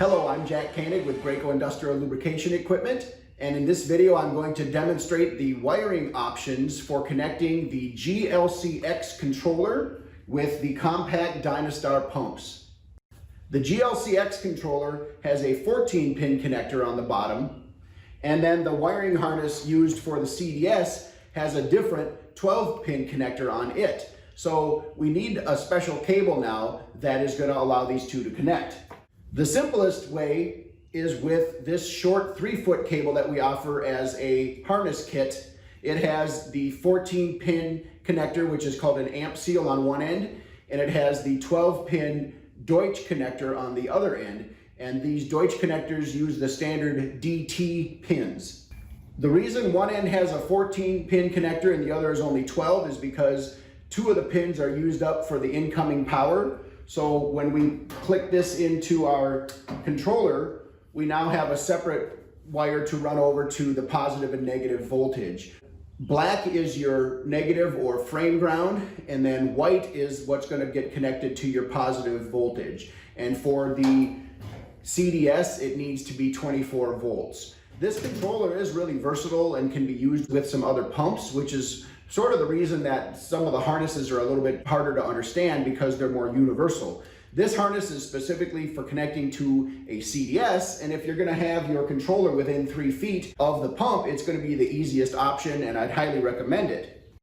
Hello, I'm Jack Koenig with Graco Industrial Lubrication Equipment, and in this video I'm going to demonstrate the wiring options for connecting the GLC X controller with the Compact Dyna-Star pumps. The GLC X controller has a 14-pin connector on the bottom, and then the wiring harness used for the CDS has a different 12-pin connector on it. So we need a special cable now that is going to allow these two to connect. The simplest way is with this short 3-foot cable that we offer as a harness kit. It has the 14-pin connector, which is called an amp seal on one end, and it has the 12-pin Deutsch connector on the other end. And these Deutsch connectors use the standard DT pins. The reason one end has a 14-pin connector and the other is only 12 is because 2 of the pins are used up for the incoming power. So when we click this into our controller, we now have a separate wire to run over to the positive and negative voltage. Black is your negative or frame ground, and then white is what's going to get connected to your positive voltage. And for the CDS, it needs to be 24 volts. This controller is really versatile and can be used with some other pumps, which is sort of the reason that some of the harnesses are a little bit harder to understand because they're more universal. This harness is specifically for connecting to a CDS, and if you're going to have your controller within 3 feet of the pump, it's going to be the easiest option, and I'd highly recommend it.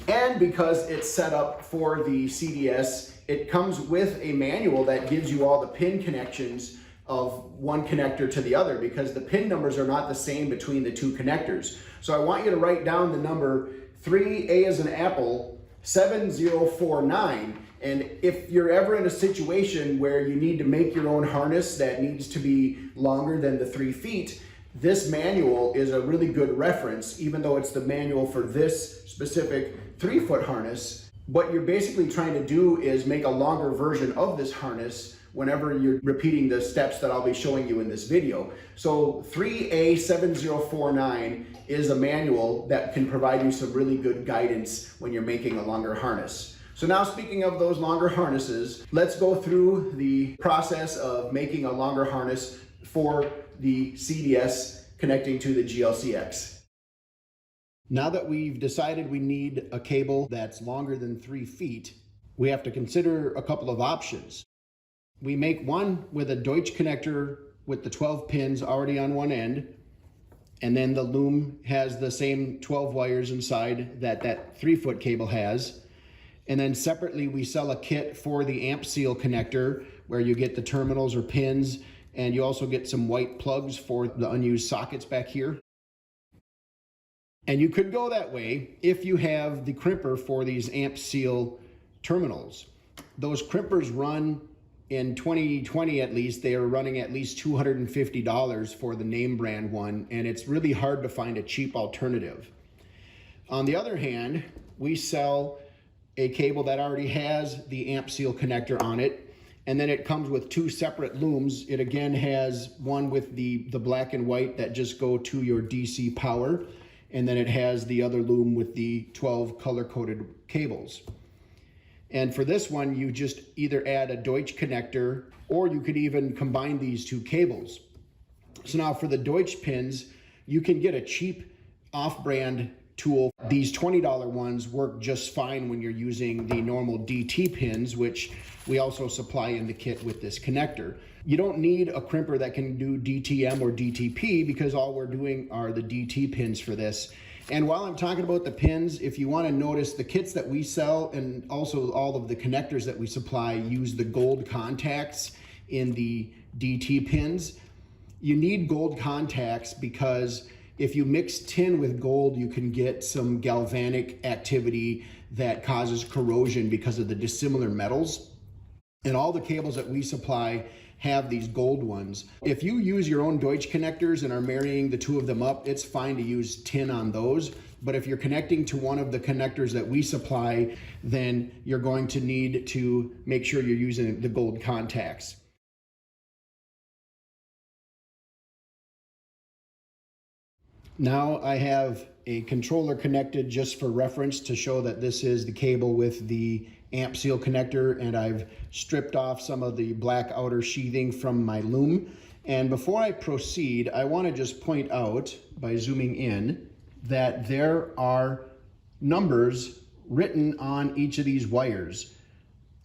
And because it's set up for the CDS, it comes with a manual that gives you all the pin connections of one connector to the other, because the pin numbers are not the same between the 2 connectors. So I want you to write down the number 3A as in apple 7049, and if you're ever in a situation where you need to make your own harness that needs to be longer than the 3 feet, this manual is a really good reference. Even though it's the manual for this specific 3-foot harness, what you're basically trying to do is make a longer version of this harness whenever you're repeating the steps that I'll be showing you in this video. So 3A7049 is a manual that can provide you some really good guidance when you're making a longer harness. So now, speaking of those longer harnesses, let's go through the process of making a longer harness for the CDS connecting to the GLC-X. Now that we've decided we need a cable that's longer than 3 feet, we have to consider a couple of options. We make one with a Deutsch connector with the 12 pins already on one end, and then the loom has the same 12 wires inside that 3-foot cable has. And then separately we sell a kit for the amp seal connector where you get the terminals or pins, and you also get some white plugs for the unused sockets back here. And you could go that way if you have the crimper for these amp seal terminals. Those crimpers run, in 2020 at least, they are running at least $250 for the name brand one, and it's really hard to find a cheap alternative. On the other hand, we sell a cable that already has the amp seal connector on it, and then it comes with 2 separate looms. It again has one with the black and white that just go to your DC power, and then it has the other loom with the 12 color-coded cables. And for this one, you just either add a Deutsch connector, or you could even combine these 2 cables. So now for the Deutsch pins, you can get a cheap off-brand tool. These $20 ones work just fine when you're using the normal DT pins, which we also supply in the kit with this connector. You don't need a crimper that can do DTM or DTP because all we're doing are the DT pins for this. And while I'm talking about the pins, if you want to notice, the kits that we sell and also all of the connectors that we supply use the gold contacts in the DT pins. You need gold contacts because if you mix tin with gold, you can get some galvanic activity that causes corrosion because of the dissimilar metals. And all the cables that we supply have these gold ones. If you use your own Deutsch connectors and are marrying the 2 of them up, it's fine to use tin on those. But if you're connecting to one of the connectors that we supply, then you're going to need to make sure you're using the gold contacts. Now I have a controller connected just for reference to show that this is the cable with the amp seal connector, and I've stripped off some of the black outer sheathing from my loom. And before I proceed, I want to just point out by zooming in that there are numbers written on each of these wires.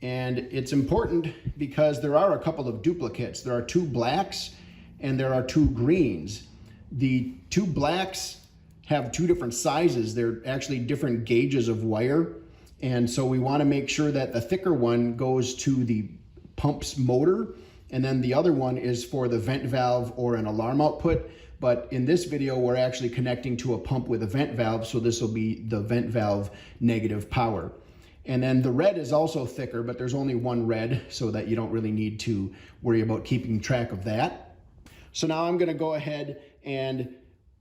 And it's important because there are a couple of duplicates. There are 2 blacks and there are 2 greens. The 2 blacks have 2 different sizes. They're actually different gauges of wire. And so we want to make sure that the thicker one goes to the pump's motor, and then the other one is for the vent valve or an alarm output. But in this video, we're actually connecting to a pump with a vent valve, so this will be the vent valve negative power. And then the red is also thicker, but there's only 1 red, so that you don't really need to worry about keeping track of that. So now I'm going to go ahead and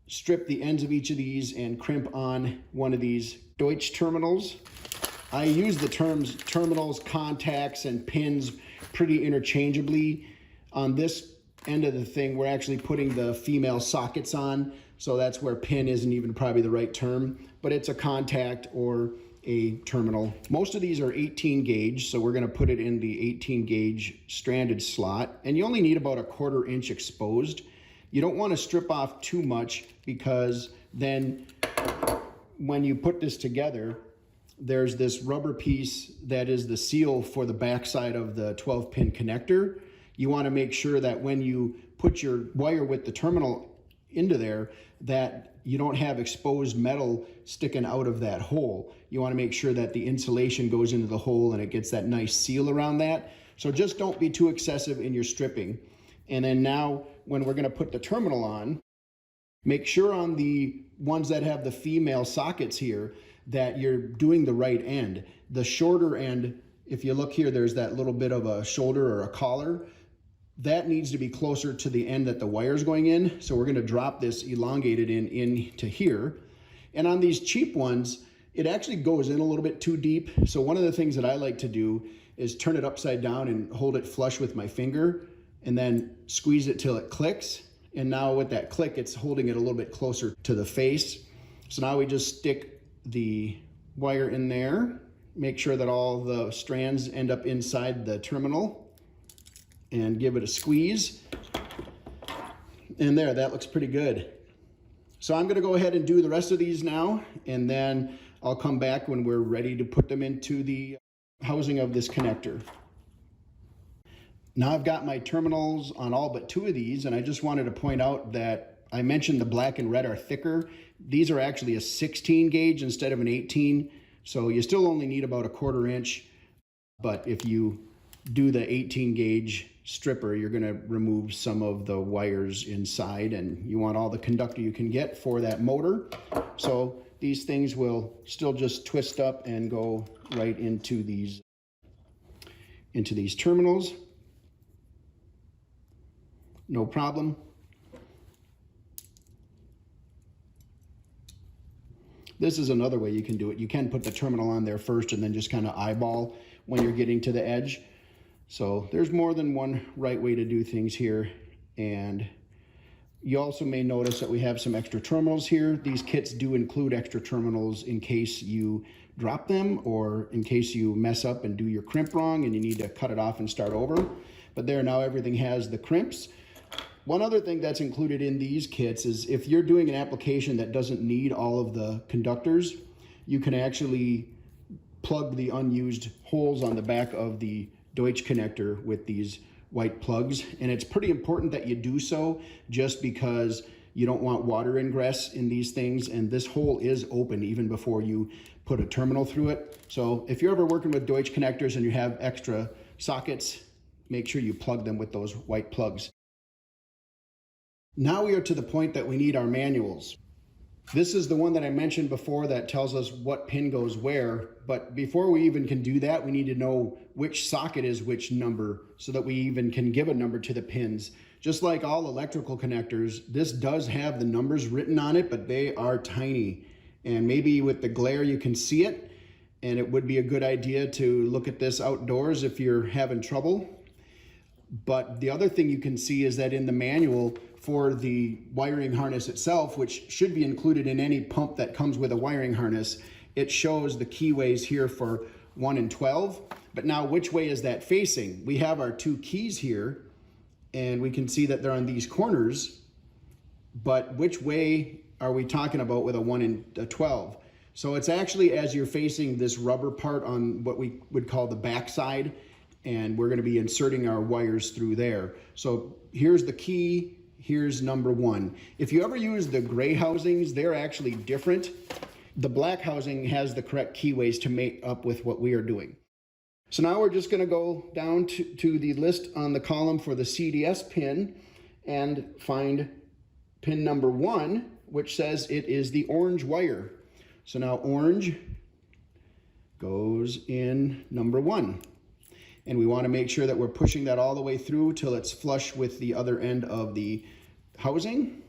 strip the ends of each of these and crimp on one of these Deutsch terminals. I use the terms terminals, contacts, and pins pretty interchangeably. On this end of the thing, we're actually putting the female sockets on, so that's where pin isn't even probably the right term, but it's a contact or a terminal. Most of these are 18 gauge, so we're going to put it in the 18 gauge stranded slot, and you only need about 1/4 inch exposed. You don't want to strip off too much, because then when you put this together, there's this rubber piece that is the seal for the backside of the 12-pin connector. You want to make sure that when you put your wire with the terminal into there, that you don't have exposed metal sticking out of that hole. You want to make sure that the insulation goes into the hole and it gets that nice seal around that. So just don't be too excessive in your stripping. And then now when we're going to put the terminal on, make sure on the ones that have the female sockets here that you're doing the right end. The shorter end, if you look here, there's that little bit of a shoulder or a collar. That needs to be closer to the end that the wire's going in. So we're going to drop this elongated into here. And on these cheap ones, it actually goes in a little bit too deep. So one of the things that I like to do is turn it upside down and hold it flush with my finger, and then squeeze it till it clicks. And now with that click, it's holding it a little bit closer to the face. So now we just stick the wire in there, make sure that all the strands end up inside the terminal, and give it a squeeze. And there, that looks pretty good. So I'm going to go ahead and do the rest of these now, and then I'll come back when we're ready to put them into the housing of this connector. Now I've got my terminals on all but 2 of these, and I just wanted to point out that I mentioned the black and red are thicker. These are actually a 16 gauge instead of an 18, so you still only need about 1/4 inch. But if you do the 18 gauge stripper, you're going to remove some of the wires inside, and you want all the conductor you can get for that motor. So these things will still just twist up and go right into these terminals. No problem. This is another way you can do it. You can put the terminal on there first and then just kind of eyeball when you're getting to the edge. So there's more than one right way to do things here. And you also may notice that we have some extra terminals here. These kits do include extra terminals in case you drop them, or in case you mess up and do your crimp wrong and you need to cut it off and start over. But there, now everything has the crimps. One other thing that's included in these kits is if you're doing an application that doesn't need all of the conductors, you can actually plug the unused holes on the back of the Deutsch connector with these white plugs. And it's pretty important that you do so, just because you don't want water ingress in these things. And this hole is open even before you put a terminal through it. So if you're ever working with Deutsch connectors and you have extra sockets, make sure you plug them with those white plugs. Now we are to the point that we need our manuals. This is the one that I mentioned before that tells us what pin goes where, but before we even can do that, we need to know which socket is which number so that we even can give a number to the pins. Just like all electrical connectors, this does have the numbers written on it, but they are tiny. And maybe with the glare you can see it, and it would be a good idea to look at this outdoors if you're having trouble. But the other thing you can see is that in the manual for the wiring harness itself, which should be included in any pump that comes with a wiring harness, it shows the keyways here for 1 and 12. But now which way is that facing? We have our two keys here, and we can see that they're on these corners, but which way are we talking about with a 1 and a 12? So it's actually as you're facing this rubber part on what we would call the back side, and we're going to be inserting our wires through there. So here's the key, here's number 1. If you ever use the gray housings, they're actually different. The black housing has the correct keyways to make up with what we are doing. So now we're just going to go down to the list on the column for the CDS pin and find pin number 1, which says it is the orange wire. So now orange goes in number 1. And we want to make sure that we're pushing that all the way through till it's flush with the other end of the housing.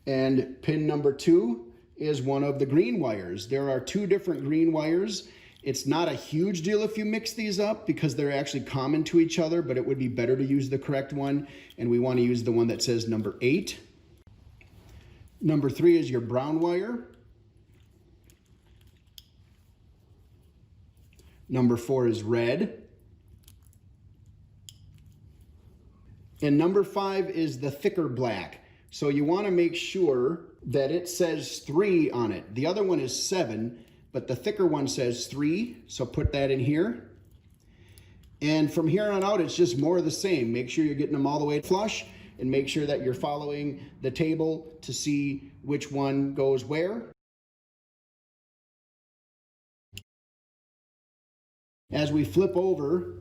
And pin number 2 is one of the green wires. There are 2 different green wires. It's not a huge deal if you mix these up because they're actually common to each other, but it would be better to use the correct one. And we want to use the one that says number 8. Number 3 is your brown wire. Number 4 is red. And number 5 is the thicker black. So you want to make sure that it says 3 on it. The other one is 7, but the thicker one says 3. So put that in here. And from here on out, it's just more of the same. Make sure you're getting them all the way flush, and make sure that you're following the table to see which one goes where. As we flip over,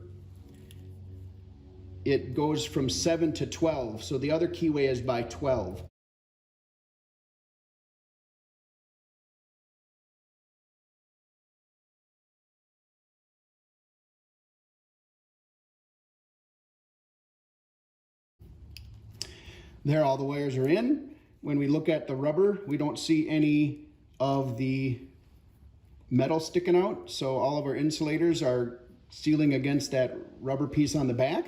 it goes from 7 to 12. So the other keyway is by 12. There, all the wires are in. When we look at the rubber, we don't see any of the metal sticking out, so all of our insulators are sealing against that rubber piece on the back.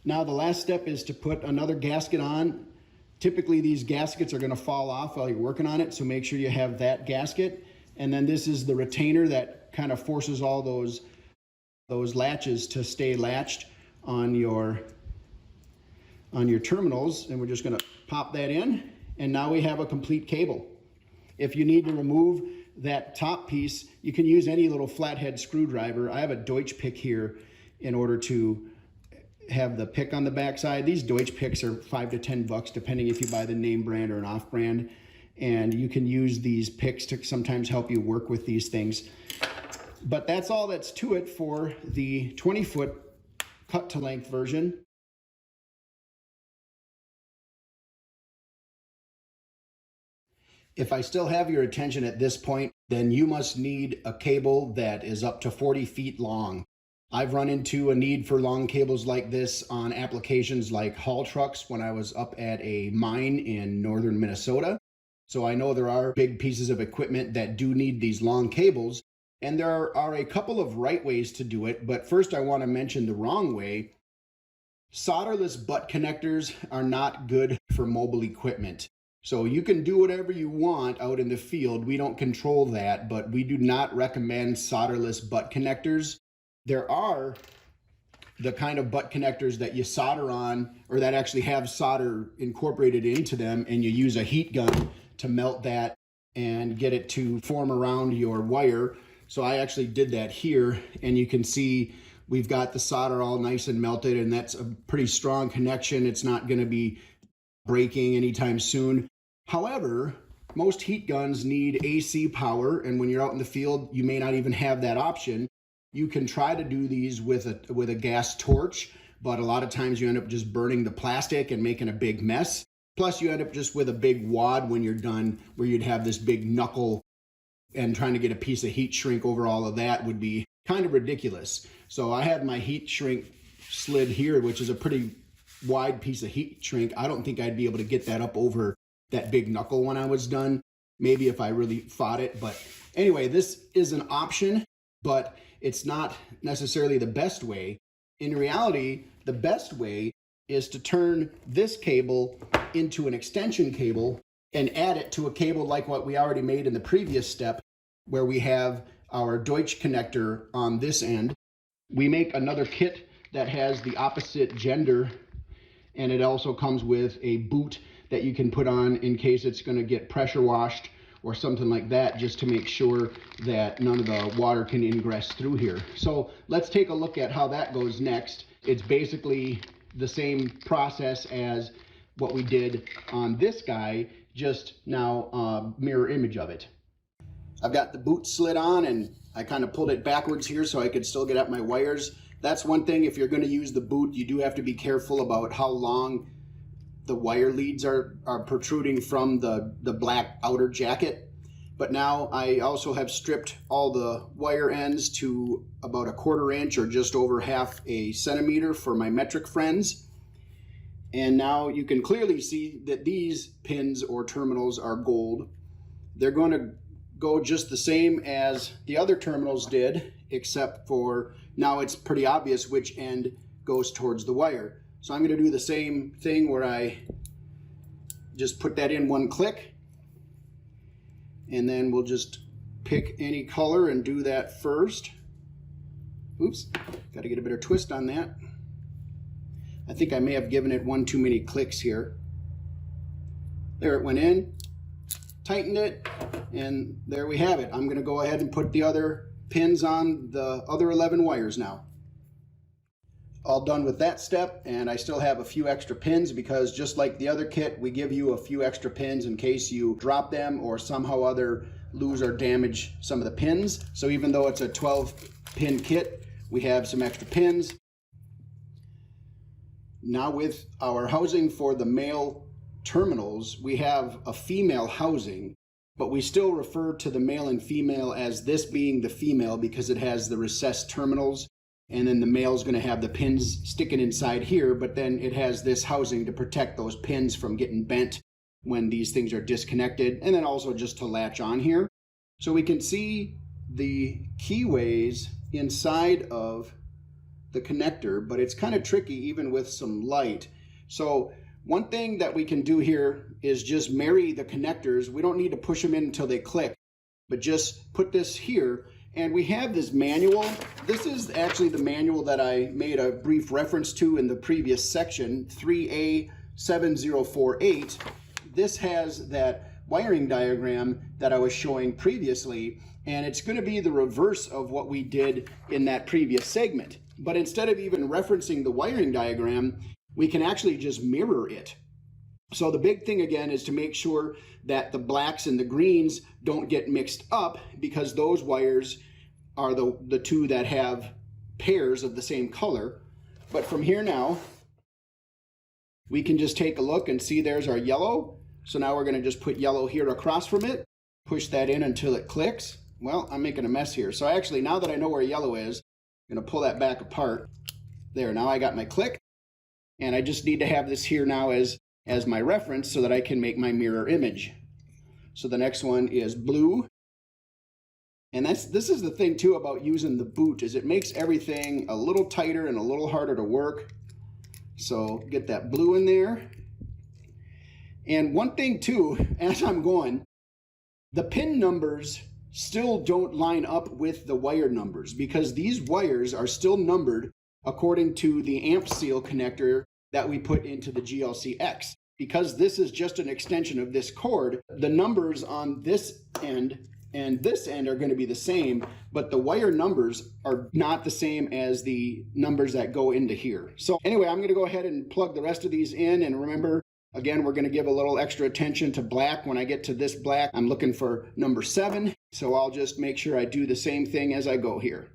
Now the last step is to put another gasket on. Typically these gaskets are going to fall off while you're working on it, so make sure you have that gasket. And then this is the retainer that kind of forces all those latches to stay latched on your terminals, and we're just going to pop that in, and now we have a complete cable. If you need to remove that top piece, you can use any little flathead screwdriver. I have a Deutsch pick here in order to have the pick on the backside. These Deutsch picks are $5 to $10 depending if you buy the name brand or an off brand, and you can use these picks to sometimes help you work with these things. But that's all that's to it for the 20-foot cut to length version. If I still have your attention at this point, then you must need a cable that is up to 40 feet long. I've run into a need for long cables like this on applications like haul trucks when I was up at a mine in northern Minnesota. So I know there are big pieces of equipment that do need these long cables, and there are a couple of right ways to do it, but first I want to mention the wrong way. Solderless butt connectors are not good for mobile equipment. So you can do whatever you want out in the field. We don't control that, but we do not recommend solderless butt connectors. There are the kind of butt connectors that you solder on, or that actually have solder incorporated into them, and you use a heat gun to melt that and get it to form around your wire. So I actually did that here, and you can see we've got the solder all nice and melted, and that's a pretty strong connection. It's not going to be breaking anytime soon. However, most heat guns need AC power, and when you're out in the field, you may not even have that option. You can try to do these with a gas torch, but a lot of times you end up just burning the plastic and making a big mess. Plus, you end up just with a big wad when you're done, where you'd have this big knuckle, and trying to get a piece of heat shrink over all of that would be kind of ridiculous. So I have my heat shrink slid here, which is a pretty wide piece of heat shrink. I don't think I'd be able to get that up over that big knuckle when I was done. Maybe if I really fought it. But anyway, this is an option, but it's not necessarily the best way. In reality, the best way is to turn this cable into an extension cable and add it to a cable like what we already made in the previous step, where we have our Deutsch connector on this end. We make another kit that has the opposite gender, and it also comes with a boot that you can put on in case it's going to get pressure washed or something like that, just to make sure that none of the water can ingress through here. So let's take a look at how that goes next. It's basically the same process as what we did on this guy, just now a mirror image of it. I've got the boot slid on, and I kind of pulled it backwards here so I could still get at my wires. That's one thing, if you're going to use the boot, you do have to be careful about how long the wire leads are protruding from the black outer jacket. But now I also have stripped all the wire ends to about 1/4 inch or just over 1/2 a centimeter for my metric friends. And now you can clearly see that these pins or terminals are gold. They're going to go just the same as the other terminals did, except for now it's pretty obvious which end goes towards the wire. So I'm going to do the same thing where I just put that in one click, and then we'll just pick any color and do that first. Oops, got to get a better twist on that. I think I may have given it one too many clicks here. There it went in, tightened it, and there we have it. I'm going to go ahead and put the other pins on the other 11 wires now. All done with that step, and I still have a few extra pins because just like the other kit, we give you a few extra pins in case you drop them or somehow other lose or damage some of the pins. So even though it's a 12-pin kit, we have some extra pins. Now with our housing for the male terminals, we have a female housing, but we still refer to the male and female as this being the female because it has the recessed terminals. And then the male is going to have the pins sticking inside here, but then it has this housing to protect those pins from getting bent when these things are disconnected, and then also just to latch on here. So we can see the keyways inside of the connector, but it's kind of tricky even with some light. So one thing that we can do here is just marry the connectors. We don't need to push them in until they click, but just put this here. And we have this manual. This is actually the manual that I made a brief reference to in the previous section, 3A7048. This has that wiring diagram that I was showing previously, and it's going to be the reverse of what we did in that previous segment. But instead of even referencing the wiring diagram, we can actually just mirror it. So the big thing again is to make sure that the blacks and the greens don't get mixed up, because those wires are the two that have pairs of the same color. But from here now, we can just take a look and see there's our yellow. So now we're going to just put yellow here across from it, push that in until it clicks. Well, I'm making a mess here. So actually, now that I know where yellow is, I'm going to pull that back apart. There, now I got my click, and I just need to have this here now as my reference so that I can make my mirror image. So the next one is blue. And this is the thing too about using the boot, is it makes everything a little tighter and a little harder to work. So get that blue in there. And one thing too, as I'm going, the pin numbers still don't line up with the wire numbers, because these wires are still numbered according to the amp seal connector that we put into the GLC X. Because this is just an extension of this cord, the numbers on this end and this end are going to be the same, but the wire numbers are not the same as the numbers that go into here. So anyway, I'm going to go ahead and plug the rest of these in, and remember, again, we're going to give a little extra attention to black. When I get to this black, I'm looking for number 7, so I'll just make sure I do the same thing as I go here.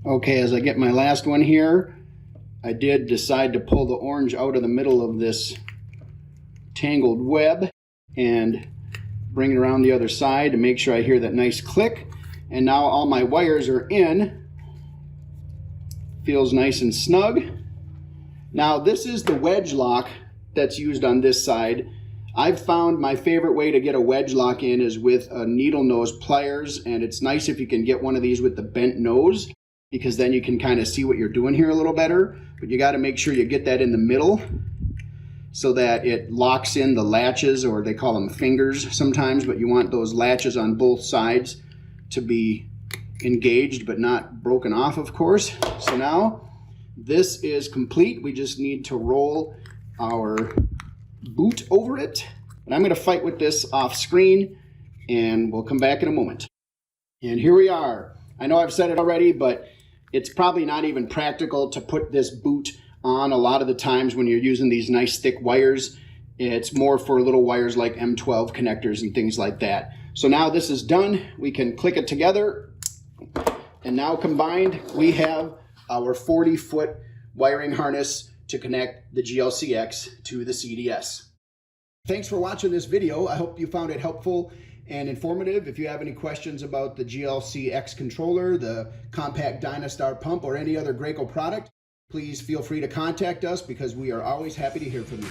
Okay, as I get my last one here, I did decide to pull the orange out of the middle of this tangled web and bring it around the other side to make sure I hear that nice click. And now all my wires are in. Feels nice and snug. Now this is the wedge lock that's used on this side. I've found my favorite way to get a wedge lock in is with a needle nose pliers, and it's nice if you can get one of these with the bent nose, because then you can kind of see what you're doing here a little better. But you got to make sure you get that in the middle so that it locks in the latches, or they call them fingers sometimes, but you want those latches on both sides to be engaged but not broken off, of course. So now this is complete. We just need to roll our boot over it. And I'm going to fight with this off screen, and we'll come back in a moment. And here we are. I know I've said it already, but it's probably not even practical to put this boot on a lot of the times when you're using these nice thick wires. It's more for little wires like M12 connectors and things like that. So now this is done. We can click it together, and now combined we have our 40-foot wiring harness to connect the GLC-X to the CDS. Thanks for watching this video. I hope you found it helpful and informative. If you have any questions about the GLC-X controller, the Compact Dyna-Star pump, or any other Graco product, please feel free to contact us, because we are always happy to hear from you.